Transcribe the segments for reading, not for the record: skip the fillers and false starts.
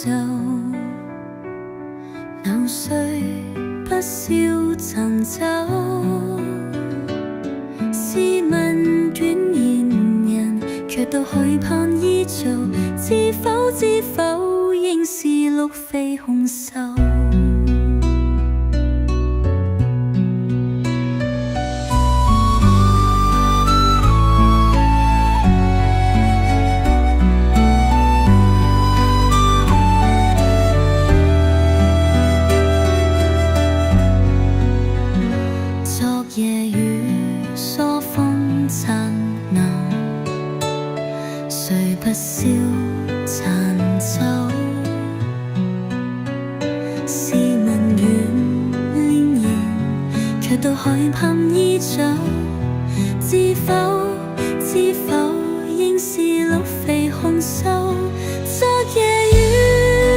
袖，流水不消尋走。試問卷然人，卻都許盼依舊。知否應是鹿非熊獸。昨夜雨疏風殘留，誰不消殘酒？試問遠戀人，卻都許盼依舊。知否應是鹿非熊獸？昨夜雨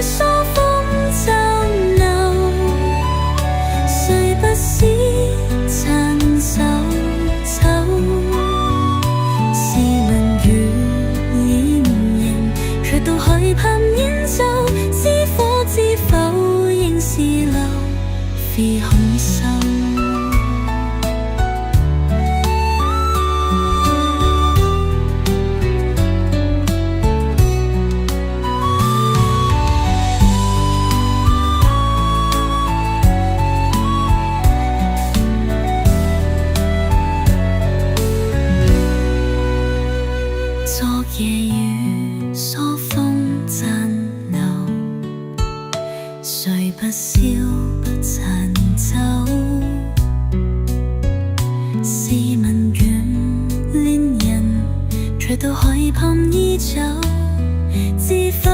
疏風殘留，誰不消殘酒？試問遠戀人，卻都許盼煙酒。知否應是鹿非熊獸？昨夜雨疏風殘留，誰不消殘酒？試問遠戀人，卻都許盼依舊。知否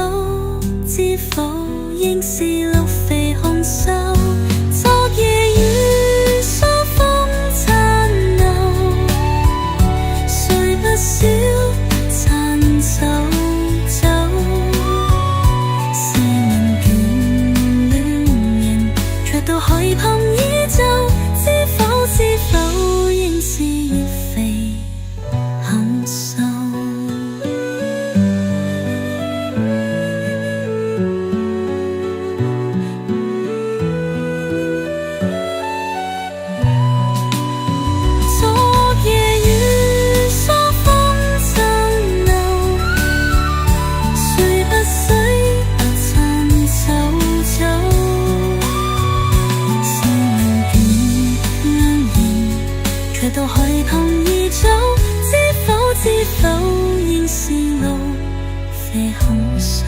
應是鹿非熊獸？昨夜雨疏風殘留，誰不消殘酒？試問遠戀人，卻都許盼依舊。知否應是鹿非熊獸？昨夜雨疏風殘留，誰不需殘酒？試問遠卻都許盼依舊。知否應是鹿非熊獸？